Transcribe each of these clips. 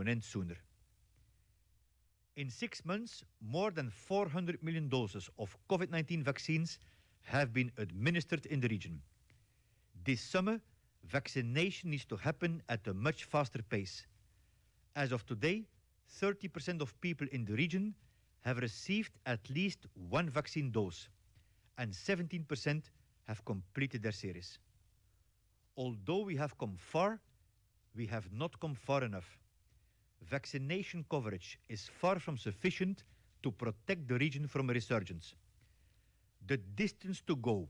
an end sooner. In 6 months, more than 400 million doses of COVID-19 vaccines have been administered in the region. This summer, vaccination needs to happen at a much faster pace. As of today, 30% of people in the region have received at least one vaccine dose, and 17% have completed their series. Although we have come far, we have not come far enough. Vaccination coverage is far from sufficient to protect the region from a resurgence. The distance to go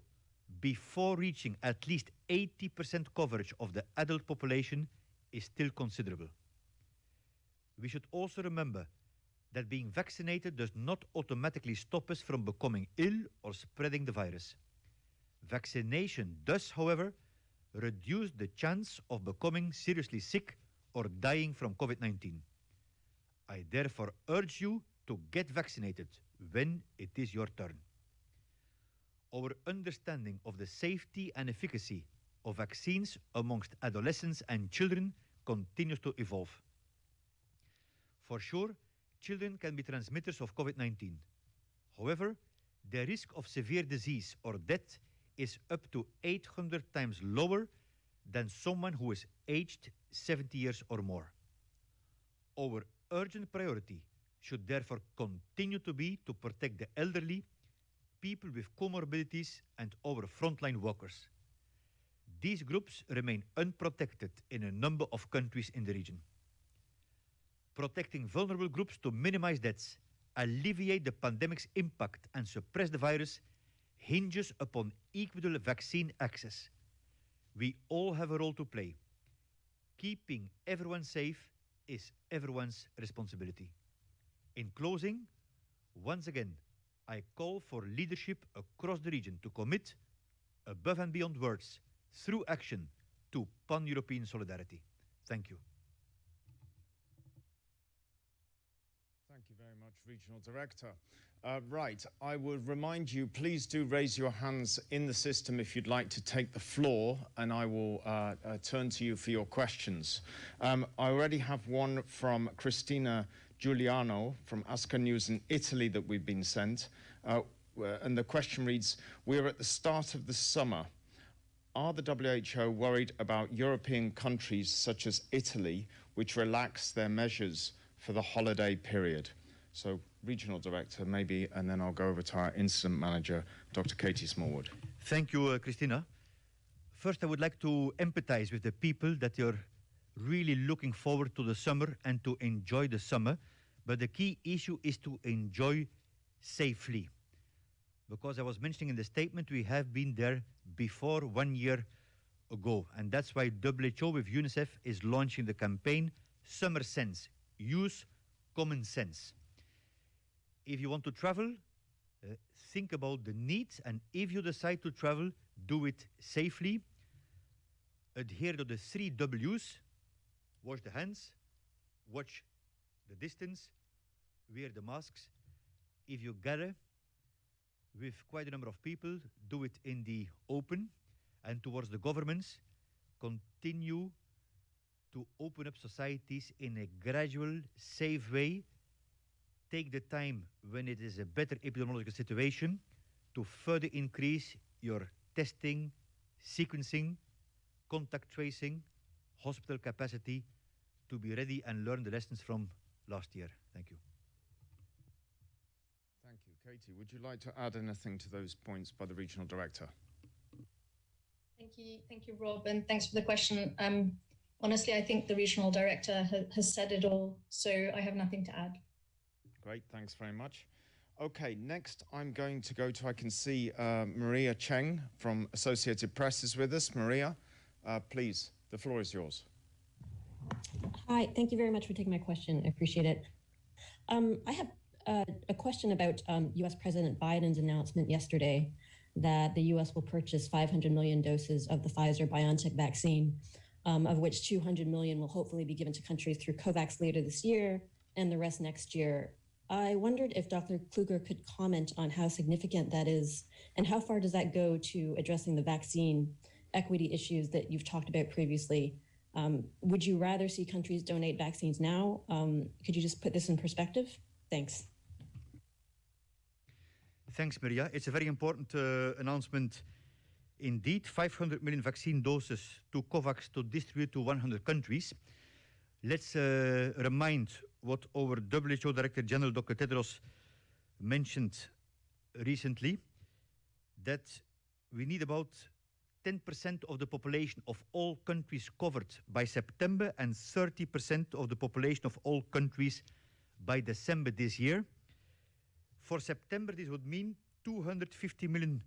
before reaching at least 80% coverage of the adult population is still considerable. We should also remember that being vaccinated does not automatically stop us from becoming ill or spreading the virus. Vaccination does, however, reduce the chance of becoming seriously sick or dying from COVID-19. I therefore urge you to get vaccinated when it is your turn. Our understanding of the safety and efficacy of vaccines amongst adolescents and children continues to evolve. For sure, children can be transmitters of COVID-19. However, the risk of severe disease or death is up to 800 times lower than someone who is aged 70 years or more. Our urgent priority should therefore continue to be to protect the elderly, people with comorbidities, and our frontline workers. These groups remain unprotected in a number of countries in the region. Protecting vulnerable groups to minimize deaths, alleviate the pandemic's impact, and suppress the virus hinges upon equitable vaccine access. We all have a role to play. Keeping everyone safe is everyone's responsibility. In closing, once again, I call for leadership across the region to commit, above and beyond words, through action, to pan-European solidarity. Thank you. Thank you very much, Regional Director. Right, I would remind you, please do raise your hands in the system if you'd like to take the floor, and I will turn to you for your questions. I already have one from Cristina Giuliano from Asca News in Italy that we've been sent. And the question reads, we're at the start of the summer. Are the WHO worried about European countries such as Italy, which relax their measures for the holiday period? So, Regional Director, maybe, and then I'll go over to our Incident Manager, Dr. Katie Smallwood. Thank you, Christina. First, I would like to empathize with the people that you're really looking forward to the summer and to enjoy the summer. But the key issue is to enjoy safely. Because I was mentioning in the statement, we have been there before 1 year ago. And that's why WHO with UNICEF is launching the campaign Summer Sense. Use common sense. If you want to travel, think about the needs, and if you decide to travel, do it safely. Adhere to the 3 W's. Wash the hands, watch the distance, wear the masks. If you gather with quite a number of people, do it in the open. And towards the governments, continue to open up societies in a gradual, safe way. Take the time when it is a better epidemiological situation to further increase your testing, sequencing, contact tracing, hospital capacity to be ready and learn the lessons from last year. Thank you. Thank you. Katie, would you like to add anything to those points by the Regional Director? Thank you, Rob, and thanks for the question. Honestly, I think the Regional Director has said it all, so I have nothing to add. Great, thanks very much. Okay, next I'm going to go to, I can see Maria Cheng from Associated Press is with us. Maria, please, the floor is yours. Hi, thank you very much for taking my question. I appreciate it. I have a question about U.S. President Biden's announcement yesterday that the U.S. will purchase 500 million doses of the Pfizer-BioNTech vaccine, of which 200 million will hopefully be given to countries through COVAX later this year and the rest next year. I wondered if Dr. Kluge could comment on how significant that is and how far does that go to addressing the vaccine equity issues that you've talked about previously, Would you rather see countries donate vaccines now? Could you just put this in perspective? Thanks. Thanks, Maria. It's a very important announcement indeed. 500 million vaccine doses to COVAX to distribute to 100 countries. Let's remind what our WHO Director General, Dr. Tedros, mentioned recently, that we need about 10% of the population of all countries covered by September and 30% of the population of all countries by December this year. For September, this would mean 250 million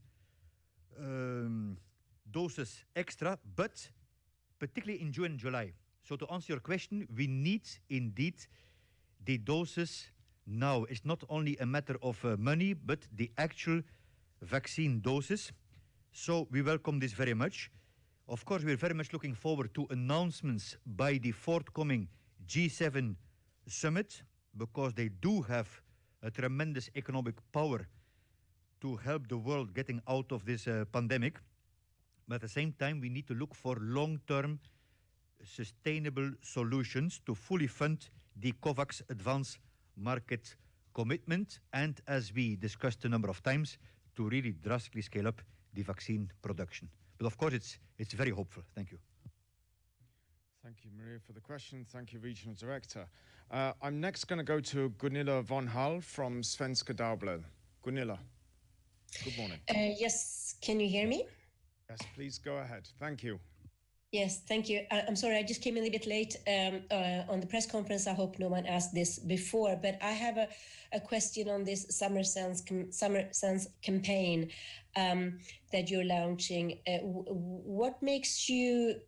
doses extra, but particularly in June and July. So to answer your question, we need indeed the doses now. It's not only a matter of money, but the actual vaccine doses. So we welcome this very much. Of course, we're very much looking forward to announcements by the forthcoming G7 summit, because they do have a tremendous economic power to help the world getting out of this pandemic. But at the same time, we need to look for long-term sustainable solutions to fully fund the COVAX advance market commitment, and as we discussed a number of times, to really drastically scale up the vaccine production. But of course, it's very hopeful. Thank you. Thank you, Maria, for the question. Thank you, Regional Director. I'm next going to go to Gunilla von Hall from Svenska Dagbladet. Gunilla, good morning. Yes, can you hear me? Yes, please go ahead. Thank you. Yes, thank you. I'm sorry, I just came in a bit late on the press conference. I hope no one asked this before, but I have a question on this Summer Sense campaign that you're launching. What makes you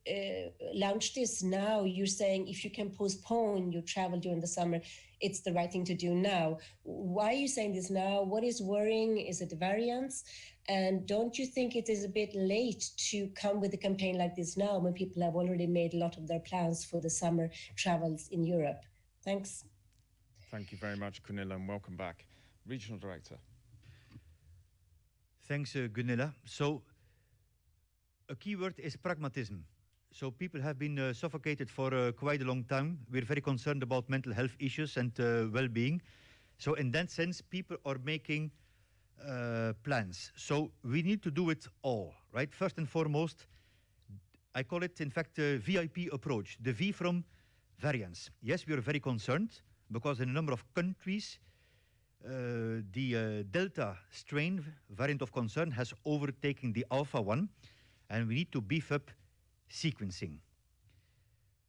launch this now? You're saying if you can postpone your travel during the summer, it's the right thing to do now. Why are you saying this now? What is worrying? Is it the variants? And don't you think it is a bit late to come with a campaign like this now, when people have already made a lot of their plans for the summer travels in Europe? Thanks. Thank you very much, Gunilla, and welcome back. Regional Director. Thanks, Gunilla. So, a key word is pragmatism. So people have been suffocated for quite a long time. We're very concerned about mental health issues and well-being. So in that sense, people are making plans. So we need to do it all, right? First and foremost, I call it, in fact, a VIP approach, the V from variants. Yes, we are very concerned because in a number of countries, the Delta strain variant of concern has overtaken the Alpha one, and we need to beef up sequencing.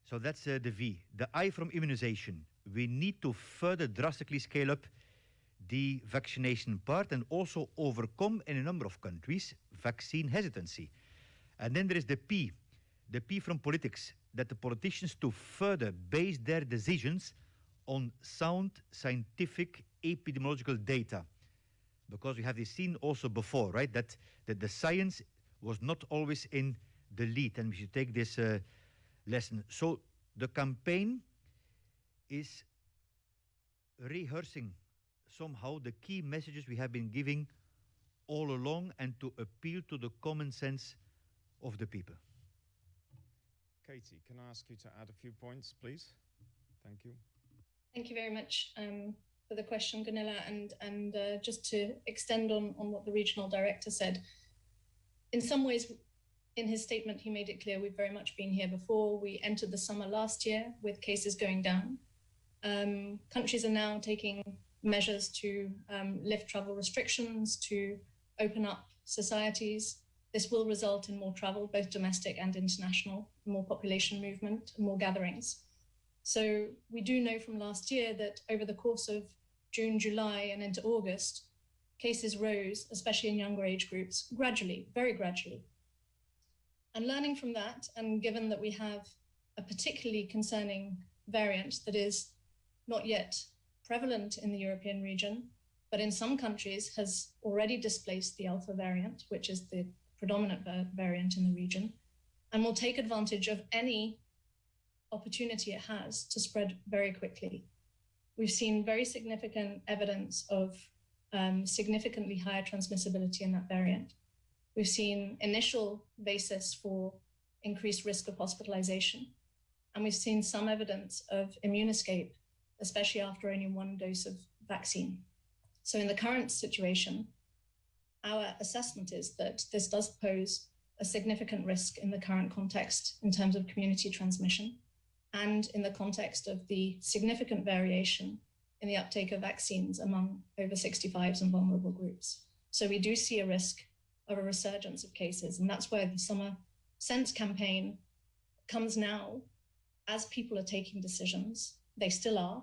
So that's the V. The I from immunization. We need to further drastically scale up the vaccination part and also overcome, in a number of countries, vaccine hesitancy. And then there is the P from politics, that the politicians to further base their decisions on sound scientific epidemiological data. Because we have this seen also before, right, that the science was not always in the lead, and we should take this lesson. So the campaign is rehearsing somehow the key messages we have been giving all along, and to appeal to the common sense of the people. Katie, can I ask you to add a few points, please? Thank you. Thank you very much for the question, Gunilla, and just to extend on what the regional director said. In some ways, in his statement, he made it clear we've very much been here before. We entered the summer last year with cases going down. Countries are now taking measures to lift travel restrictions, to open up societies. This will result in more travel, both domestic and international, more population movement, more gatherings. So we do know from last year that over the course of June, July, and into August, cases rose, especially in younger age groups, gradually, very gradually. And learning from that, and given that we have a particularly concerning variant that is not yet prevalent in the European region, but in some countries has already displaced the Alpha variant, which is the predominant variant in the region, and will take advantage of any opportunity it has to spread very quickly. We've seen very significant evidence of significantly higher transmissibility in that variant. We've seen initial basis for increased risk of hospitalization. And we've seen some evidence of immune escape, especially after only one dose of vaccine. So in the current situation, our assessment is that this does pose a significant risk in the current context in terms of community transmission and in the context of the significant variation in the uptake of vaccines among over 65s and vulnerable groups. So we do see a risk of a resurgence of cases, and that's where the Summer Sense campaign comes now as people are taking decisions. They still are,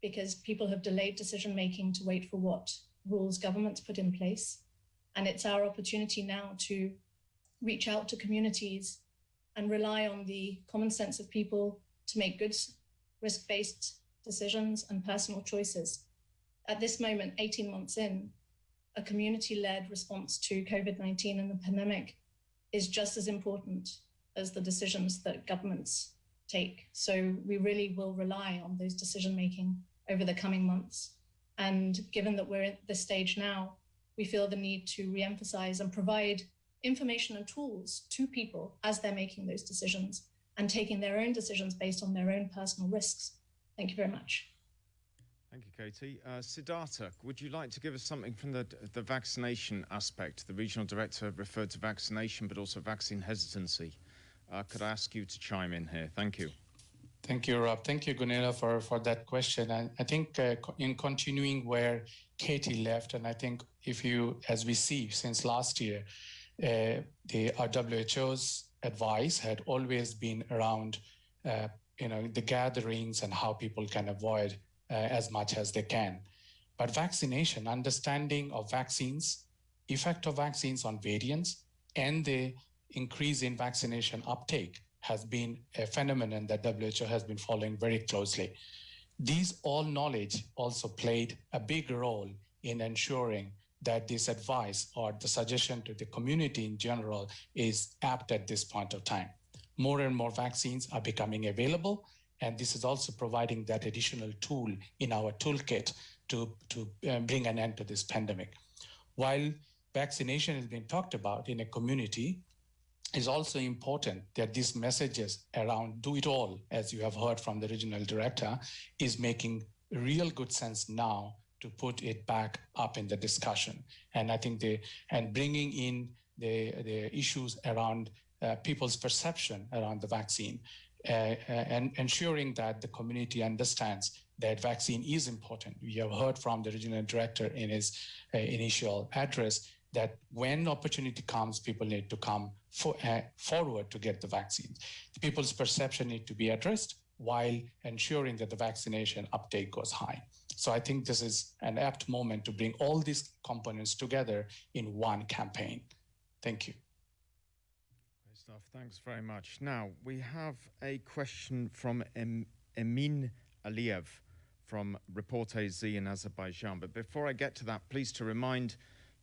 because people have delayed decision-making to wait for what rules governments put in place. And it's our opportunity now to reach out to communities and rely on the common sense of people to make good risk-based decisions and personal choices. At this moment, 18 months in, a community-led response to COVID-19 and the pandemic is just as important as the decisions that governments take. So we really will rely on those decision-making over the coming months. And given that we're at this stage now, we feel the need to re-emphasize and provide information and tools to people as they're making those decisions and taking their own decisions based on their own personal risks. Thank you very much. Thank you, Katie. Siddhartha, would you like to give us something from the vaccination aspect? The regional director referred to vaccination, but also vaccine hesitancy. Could I ask you to chime in here? Thank you. Thank you, Rob. Thank you, Gunilla, for that question. And I think in continuing where Katie left, and I think if you, as we see since last year, our WHO's advice had always been around, the gatherings and how people can avoid as much as they can. But vaccination, understanding of vaccines, effect of vaccines on variants, and the increase in vaccination uptake has been a phenomenon that WHO has been following very closely. These all knowledge also played a big role in ensuring that this advice or the suggestion to the community in general is apt at this point of time. More and more vaccines are becoming available, and this is also providing that additional tool in our toolkit to bring an end to this pandemic. While vaccination has been talked about in a community, it's also important that these messages around do it all, as you have heard from the regional director, is making real good sense now to put it back up in the discussion. And I think bringing in the issues around people's perception around the vaccine and ensuring that the community understands that vaccine is important. We have heard from the regional director in his initial address that when opportunity comes, people need to come forward to get the vaccines. People's perception need to be addressed while ensuring that the vaccination uptake goes high. So I think this is an apt moment to bring all these components together in one campaign. Thank you. Great stuff. Thanks very much. Now, we have a question from Emin Aliyev from Reporter Z in Azerbaijan. But before I get to that, please to remind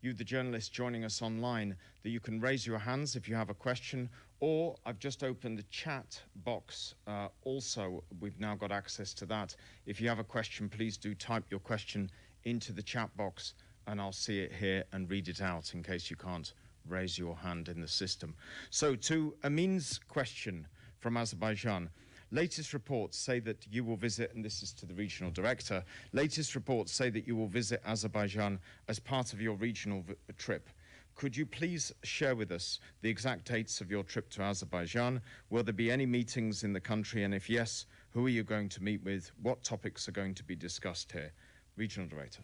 you, the journalists joining us online, that you can raise your hands if you have a question, or I've just opened the chat box. Also, we've now got access to that. If you have a question, please do type your question into the chat box, and I'll see it here and read it out in case you can't raise your hand in the system. So to Amin's question from Azerbaijan, latest reports say that you will visit, and this is to the regional director, latest reports say that you will visit Azerbaijan as part of your regional trip. Could you please share with us the exact dates of your trip to Azerbaijan? Will there be any meetings in the country? And if yes, who are you going to meet with? What topics are going to be discussed here? Regional director.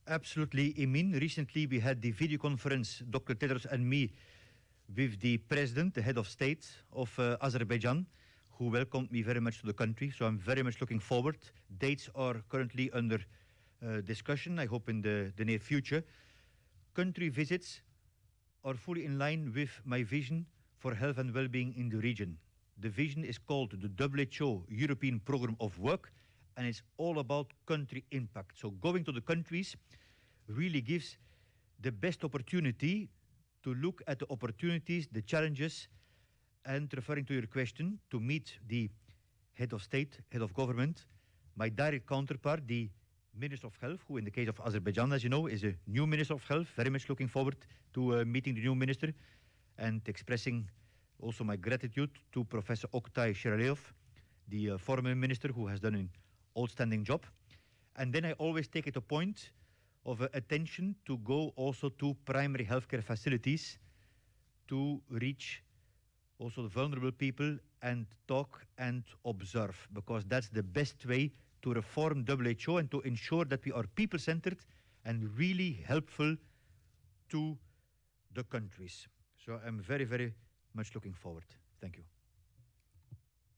Absolutely, Emin. Recently, we had the video conference, Dr. Tedros and me, with the president, the head of state of Azerbaijan, who welcomed me very much to the country. So I'm very much looking forward. Dates are currently under discussion, I hope in the near future. Country visits are fully in line with my vision for health and well-being in the region. The vision is called the WHO European Programme of Work, and it's all about country impact. So going to the countries really gives the best opportunity to look at the opportunities, the challenges, and referring to your question, to meet the head of state, head of government, my direct counterpart, the Minister of Health, who in the case of Azerbaijan, as you know, is a new Minister of Health. Very much looking forward to meeting the new minister and expressing also my gratitude to Professor Oktay Shiraleov, the former minister who has done an outstanding job. And then I always take it a point of attention to go also to primary healthcare facilities to reach also the vulnerable people and talk and observe, because that's the best way to reform WHO and to ensure that we are people-centered and really helpful to the countries. So I'm very, very much looking forward. Thank you.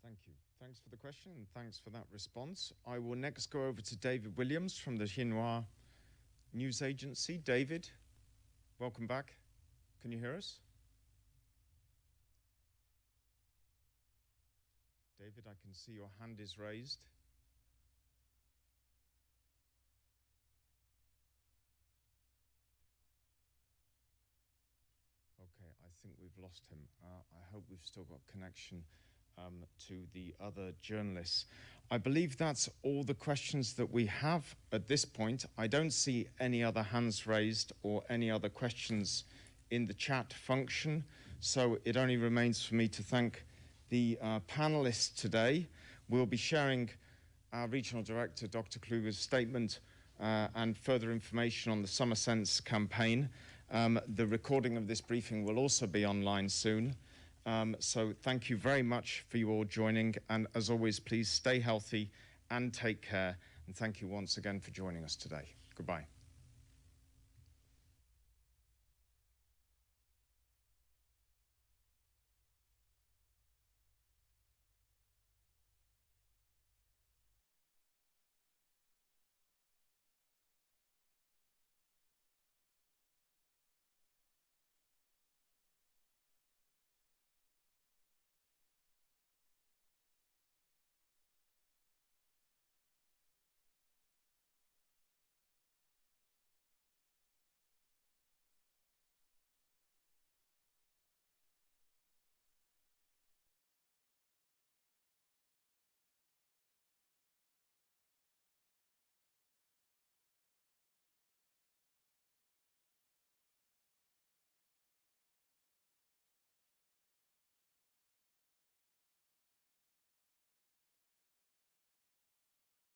Thank you. Thanks for the question and thanks for that response. I will next go over to David Williams from the Xinhua News Agency. David, welcome back. Can you hear us? David, I can see your hand is raised. Okay, I think we've lost him. I hope we've still got connection to the other journalists. I believe that's all the questions that we have at this point. I don't see any other hands raised or any other questions in the chat function, so it only remains for me to thank the panelists today. We'll be sharing our Regional Director, Dr. Kluge's statement and further information on the Summer Sense campaign. The recording of this briefing will also be online soon. So thank you very much for you all joining. And as always, please stay healthy and take care. And thank you once again for joining us today. Goodbye.